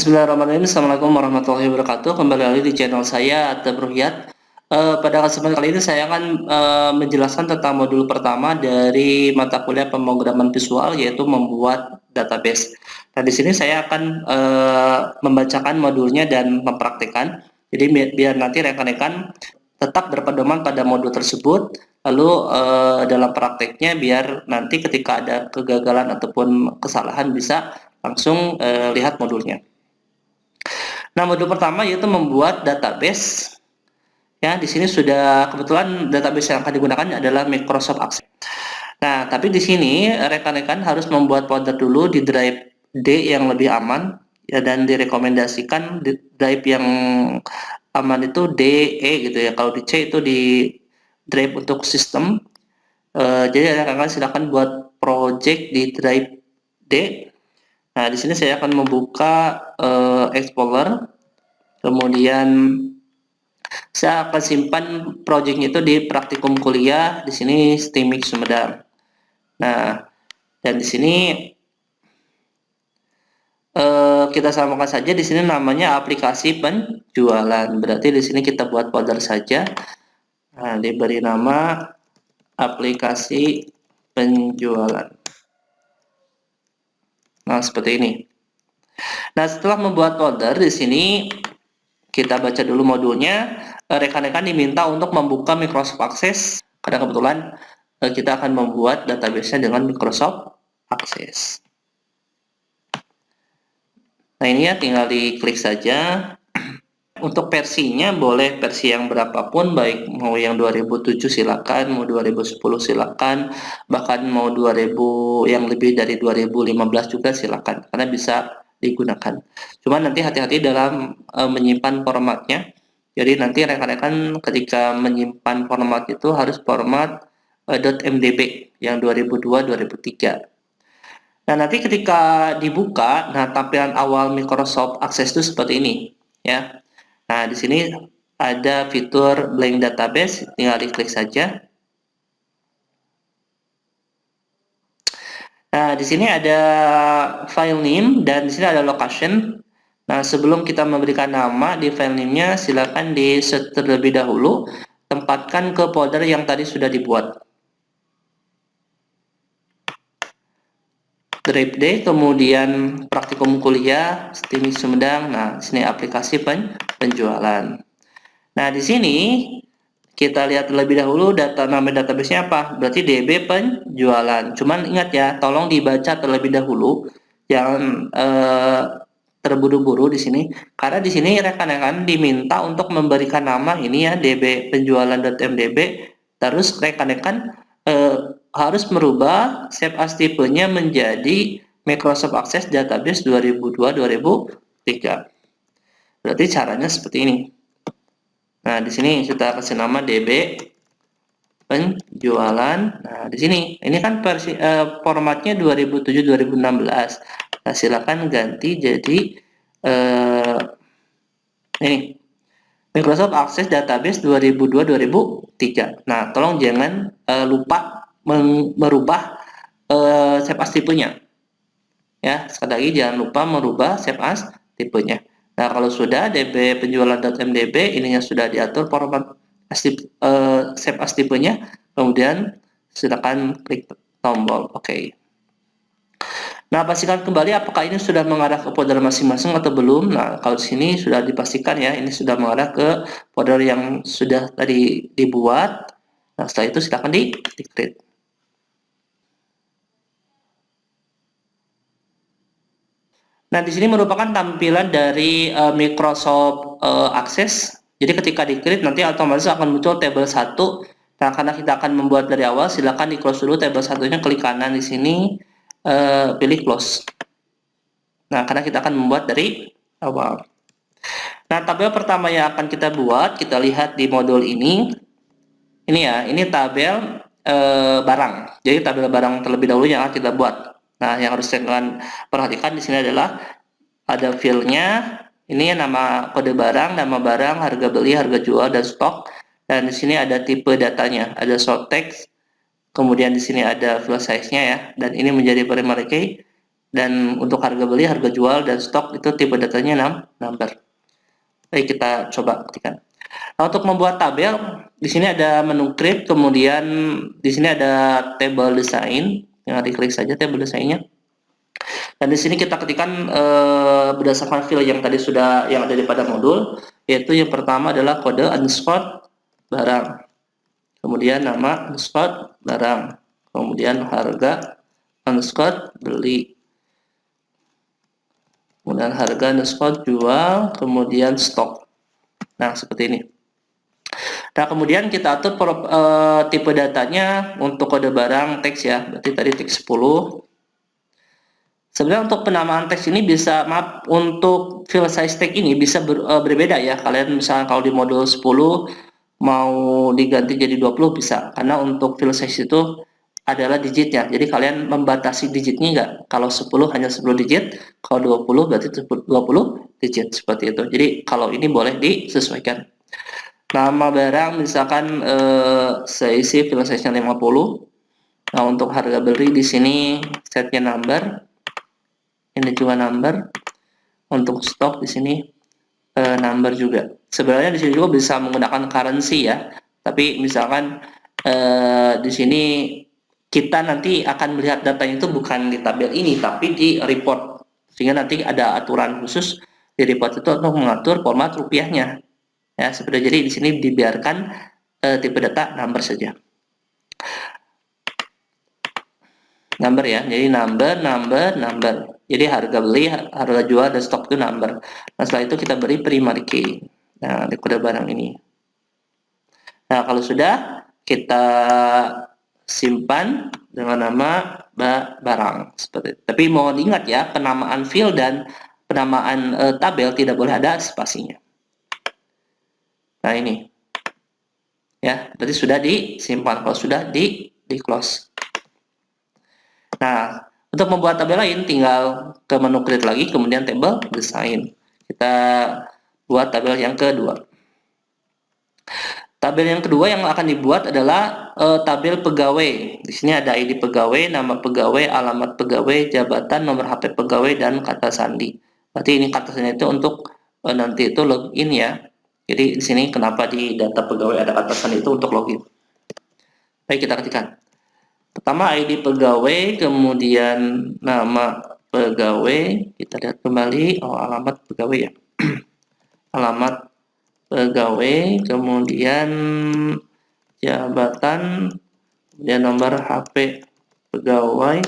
Bismillahirrahmanirrahim. Assalamualaikum warahmatullahi wabarakatuh. Kembali lagi di channel saya Atta Ruhyat. Pada kesempatan kali ini saya akan menjelaskan tentang modul pertama dari mata kuliah pemrograman visual, yaitu membuat database. Nah, di sini saya akan membacakan modulnya dan mempraktikkan. Jadi biar nanti rekan-rekan tetap berpedoman pada modul tersebut. Lalu dalam prakteknya biar nanti ketika ada kegagalan ataupun kesalahan bisa langsung lihat modulnya. Nah, modul pertama yaitu membuat database. Ya, di sini sudah kebetulan database yang akan digunakan adalah Microsoft Access. Nah, tapi di sini rekan-rekan harus membuat folder dulu di drive D yang lebih aman, ya, dan direkomendasikan di drive yang aman itu D, E gitu ya. Kalau di C itu di drive untuk sistem. Jadi rekan-rekan silakan buat project di drive D. Nah, di sini saya akan membuka Explorer. Kemudian saya akan simpan projectnya itu di praktikum kuliah di sini STIMIK Sumedang. Nah, dan di sini kita samakan saja di sini namanya aplikasi penjualan. Berarti di sini kita buat folder saja. Nah, diberi nama aplikasi penjualan. Nah, seperti ini. Nah, setelah membuat folder di sini kita baca dulu modulnya. Rekan-rekan diminta untuk membuka Microsoft Access karena kebetulan kita akan membuat database-nya dengan Microsoft Access. Nah, ini ya tinggal diklik saja. Untuk versinya boleh versi yang berapapun, baik mau yang 2007 silakan, mau 2010 silakan, bahkan mau 2000 yang lebih dari 2015 juga silakan, karena bisa digunakan. Cuman nanti hati-hati dalam menyimpan formatnya. Jadi nanti rekan-rekan ketika menyimpan format itu harus format .mdb yang 2002-2003. Nah, nanti ketika dibuka, nah tampilan awal Microsoft Access itu seperti ini, ya. Nah, di sini ada fitur blank database, tinggal diklik saja. Nah, di sini ada file name dan di sini ada location. Nah, sebelum kita memberikan nama di file name-nya, silakan di-set terlebih dahulu, tempatkan ke folder yang tadi sudah dibuat. Drive D, kemudian praktikum kuliah, STIMIK Sumedang. Nah, di sini aplikasi penjualan. Nah, di sini kita lihat terlebih dahulu nama database-nya apa. Berarti DB penjualan. Cuman ingat ya, tolong dibaca terlebih dahulu, jangan terburu-buru di sini. Karena di sini rekan-rekan diminta untuk memberikan nama ini ya, DB penjualan.mdb. Terus rekan-rekan harus merubah save as tipenya menjadi Microsoft Access Database 2002-2003. Berarti caranya seperti ini. Nah, di sini kita kasih nama DB penjualan. Nah, di sini ini kan versi formatnya 2007-2016. Nah, silakan ganti jadi ini Microsoft Access Database 2002-2003. Nah, tolong jangan lupa merubah save as tipenya. Ya, sekali lagi jangan lupa merubah save as tipenya. Nah, kalau sudah DB penjualan.mdb ininya sudah diatur format save as tipenya, kemudian silakan klik tombol OK. Nah, pastikan kembali apakah ini sudah mengarah ke folder masing-masing atau belum. Nah, kalau di sini sudah dipastikan ya, ini sudah mengarah ke folder yang sudah tadi dibuat. Nah, setelah itu silakan di-create. Nah, di sini merupakan tampilan dari Microsoft Access. Jadi ketika di-create nanti otomatis akan muncul tabel 1. Nah, karena kita akan membuat dari awal, silakan di-close dulu tabel 1-nya, klik kanan di sini, pilih close. Nah, karena kita akan membuat dari awal. Nah, tabel pertama yang akan kita buat, kita lihat di modul ini. Ini ya, ini tabel barang. Jadi tabel barang terlebih dahulu yang akan kita buat. Nah, yang harus kalian perhatikan di sini adalah ada file-nya, ini nama kode barang, nama barang, harga beli, harga jual, dan stok. Dan di sini ada tipe datanya, ada short text, kemudian di sini ada file size-nya ya, dan ini menjadi primary key. Dan untuk harga beli, harga jual, dan stok itu tipe datanya number. Baik, kita coba ketikkan. Nah, untuk membuat tabel, di sini ada menu create, kemudian di sini ada table design. Tinggal diklik saja table design-nya. Dan di sini kita ketikkan berdasarkan file yang tadi sudah yang ada di pada modul, yaitu yang pertama adalah kode underscore barang, kemudian nama underscore barang, kemudian harga underscore beli, kemudian harga underscore jual, kemudian stok. Nah, seperti ini. Nah, kemudian kita atur tipe datanya untuk kode barang teks ya. Berarti tadi teks 10. Sebenarnya untuk penamaan teks ini bisa, maaf, untuk file size tag ini bisa berbeda ya. Kalian misalnya kalau di modul 10 mau diganti jadi 20 bisa. Karena untuk file size itu adalah digitnya. Jadi kalian membatasi digitnya enggak. Kalau 10 hanya 10 digit, kalau 20 berarti 20 digit seperti itu. Jadi kalau ini boleh disesuaikan. Nama barang misalkan seisi file size-nya 50. Nah, untuk harga beli di sini setnya number. Ini juga number. Untuk stok di sini number juga. Sebenarnya di sini juga bisa menggunakan currency ya. Tapi misalkan di sini kita nanti akan melihat datanya itu bukan di tabel ini, tapi di report. Sehingga nanti ada aturan khusus di report itu untuk mengatur format rupiahnya. Ya, seperti jadi di sini dibiarkan tipe data number saja. Number ya, jadi number. Jadi harga beli, harga jual, dan stok itu number. Nah, setelah itu kita beri primary key. Nah, di kode barang ini. Nah, kalau sudah, kita simpan dengan nama barang. Seperti itu. Tapi mohon ingat ya, penamaan field dan penamaan tabel tidak boleh ada spasinya. Nah, ini. Ya, berarti sudah disimpan. Kalau sudah di close. Nah, untuk membuat tabel lain tinggal ke menu create lagi, kemudian table design. Kita buat tabel yang kedua. Tabel yang kedua yang akan dibuat adalah tabel pegawai. Di sini ada ID pegawai, nama pegawai, alamat pegawai, jabatan, nomor HP pegawai, dan kata sandi. Berarti ini kata sandi itu untuk nanti itu login ya. Jadi di sini kenapa di data pegawai ada kata sandi itu untuk login. Baik, kita ketikkan. Pertama ID pegawai, kemudian nama pegawai, kita lihat kembali, alamat pegawai ya. Alamat pegawai, kemudian jabatan, kemudian nomor HP pegawai,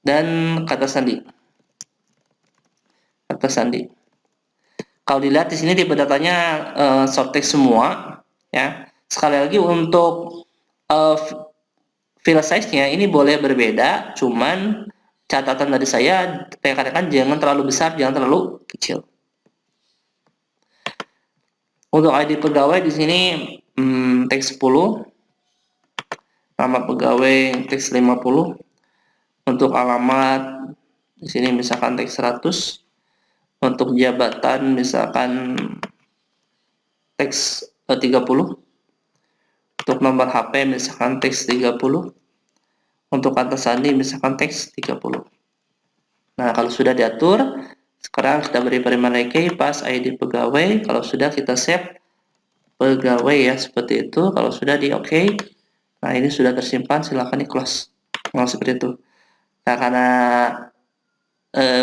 dan kata sandi. Kata sandi. Kalau dilihat di sini tipe datanya short text semua ya. Sekali lagi untuk file size-nya ini boleh berbeda, cuman catatan dari saya, rekan-rekan jangan terlalu besar, jangan terlalu kecil. Untuk ID pegawai di sini teks 10, nama pegawai teks 50, untuk alamat di sini misalkan teks 100, untuk jabatan misalkan teks 30, untuk nomor HP misalkan teks 30, untuk kata sandi misalkan teks 30. Nah, kalau sudah diatur, sekarang kita beri primary key pas ID pegawai. Kalau sudah, kita save pegawai ya, seperti itu. Kalau sudah di OK, nah ini sudah tersimpan, silahkan di close. Nah, seperti itu. Nah, karena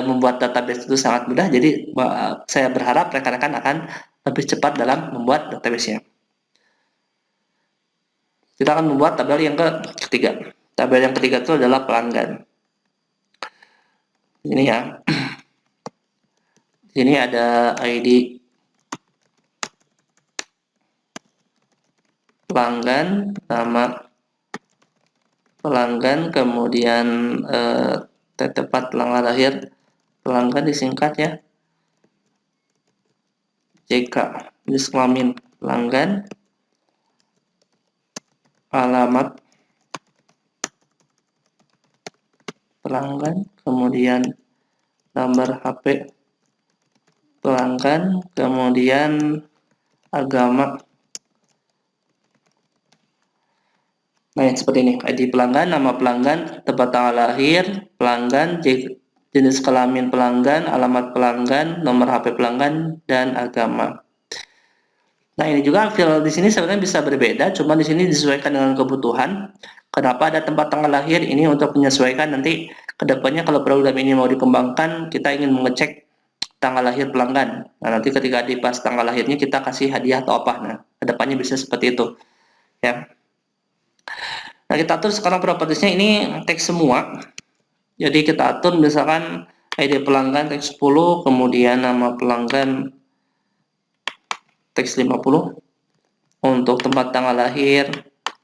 membuat database itu sangat mudah, jadi saya berharap rekan-rekan akan lebih cepat dalam membuat database-nya. Kita akan membuat tabel yang ketiga. Tabel yang ketiga itu adalah pelanggan. Ini ya. Ini ada ID pelanggan, nama pelanggan, kemudian tempat tanggal lahir pelanggan disingkat ya, JK, jenis kelamin pelanggan, alamat pelanggan, kemudian nomor HP pelanggan, kemudian agama. Nah, seperti ini. ID pelanggan, nama pelanggan, tempat tanggal lahir, pelanggan, jenis kelamin pelanggan, alamat pelanggan, nomor HP pelanggan, dan agama. Nah, ini juga file di sini sebenarnya bisa berbeda, cuma di sini disesuaikan dengan kebutuhan. Kenapa ada tempat tanggal lahir? Ini untuk menyesuaikan nanti kedepannya kalau program ini mau dikembangkan, kita ingin mengecek tanggal lahir pelanggan. Nah, nanti ketika di pas tanggal lahirnya kita kasih hadiah atau apa. Nah, kedepannya bisa seperti itu. Ya. Nah, kita atur sekarang propertiesnya ini teks semua. Jadi kita atur misalkan ID pelanggan teks 10, kemudian nama pelanggan teks 50. Untuk tempat tanggal lahir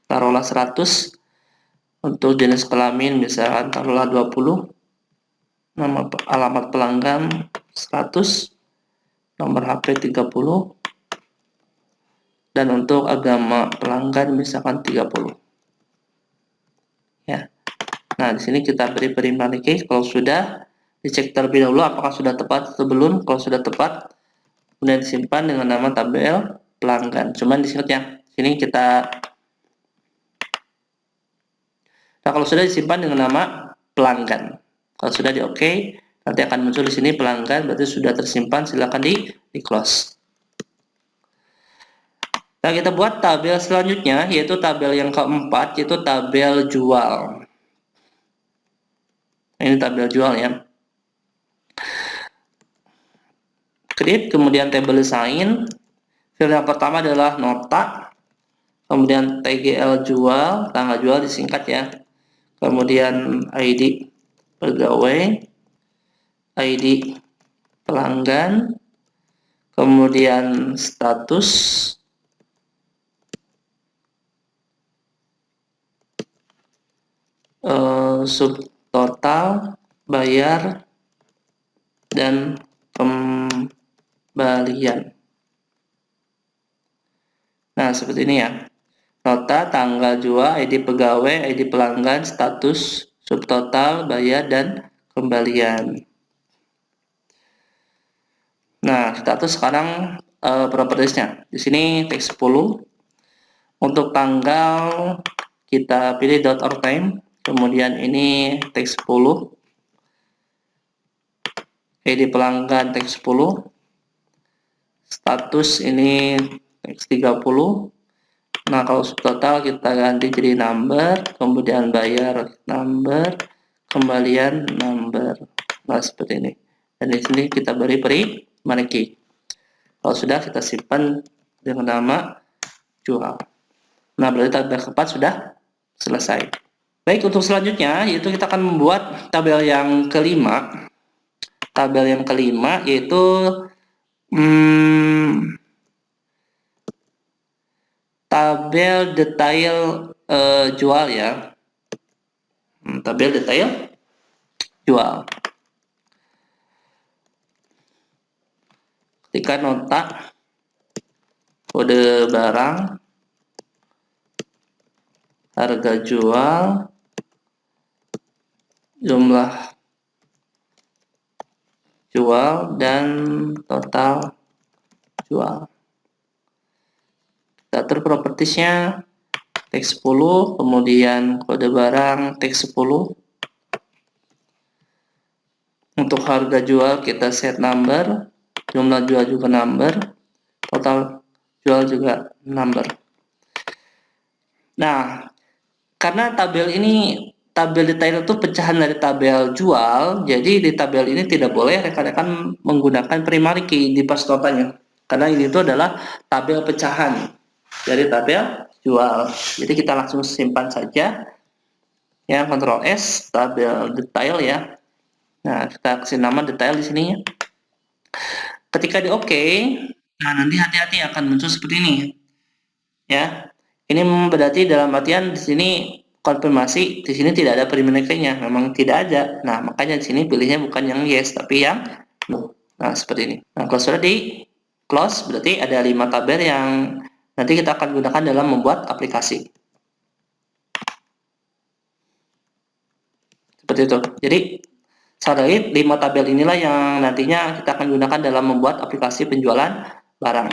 taruhlah 100. Untuk jenis kelamin misalkan taruhlah 20. Nama alamat pelanggan 100. Nomor HP 30. Dan untuk agama pelanggan misalkan 30. Ya. Nah, di sini kita beri primary key. Kalau sudah, dicek terlebih dahulu apakah sudah tepat atau belum. Kalau sudah tepat, kemudian disimpan dengan nama tabel pelanggan. Cuman diingat ya, sini kita. Nah, kalau sudah disimpan dengan nama pelanggan. Kalau sudah di OK, nanti akan muncul di sini pelanggan, berarti sudah tersimpan. Silakan di close. Nah, kita buat tabel selanjutnya, yaitu tabel yang keempat, yaitu tabel jual. Ini tabel jual ya. Create, kemudian table design. File yang pertama adalah nota, kemudian TGL jual, tanggal jual disingkat ya. Kemudian ID pegawai, ID pelanggan, kemudian status, subtotal, bayar, dan kembalian. Nah, seperti ini ya. Nota, tanggal jual, ID pegawai, ID pelanggan, status, subtotal, bayar, dan kembalian. Nah, status sekarang propertiesnya. Di sini teks 10. Untuk tanggal kita pilih .ortime. Kemudian ini teks 10. ID pelanggan teks 10. Status ini teks 30. Nah, kalau subtotal kita ganti jadi number, kemudian bayar number, kembalian number. Nah, seperti ini. Dan di sini kita beri primary key. Kalau sudah, kita simpan dengan nama jual. Nah, berarti tabel keempat sudah selesai. Baik, untuk selanjutnya yaitu kita akan membuat tabel yang kelima. Tabel yang kelima yaitu tabel detail jual ya. Tabel detail jual. Ketika nota, kode barang, harga jual, jumlah jual, dan total jual. Kita atur propertiesnya teks 10, kemudian kode barang teks 10. Untuk harga jual kita set number, jumlah jual juga number, total jual juga number. Nah, karena tabel ini, tabel detail itu pecahan dari tabel jual, jadi di tabel ini tidak boleh rekan-rekan menggunakan primary key di pas notanya. Karena ini itu adalah tabel pecahan dari tabel jual. Jadi kita langsung simpan saja. Ya, Ctrl S, tabel detail ya. Nah, kita kasih nama detail di sini. Ketika di OK, nah nanti hati-hati akan muncul seperti ini. Ya. Ini berarti dalam artian di sini konfirmasi, di sini tidak ada primary key-nya, memang tidak ada. Nah, makanya di sini pilihnya bukan yang yes, tapi yang no. Nah, seperti ini. Nah, kalau sudah di close, berarti ada 5 tabel yang nanti kita akan gunakan dalam membuat aplikasi. Seperti itu. Jadi, sekali 5 tabel inilah yang nantinya kita akan gunakan dalam membuat aplikasi penjualan barang.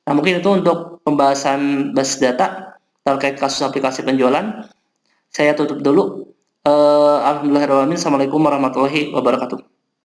Nah, mungkin itu untuk pembahasan basis data. terkait kasus aplikasi penjualan. Saya tutup dulu. Alhamdulillahirrahmanirrahim. Assalamualaikum warahmatullahi wabarakatuh.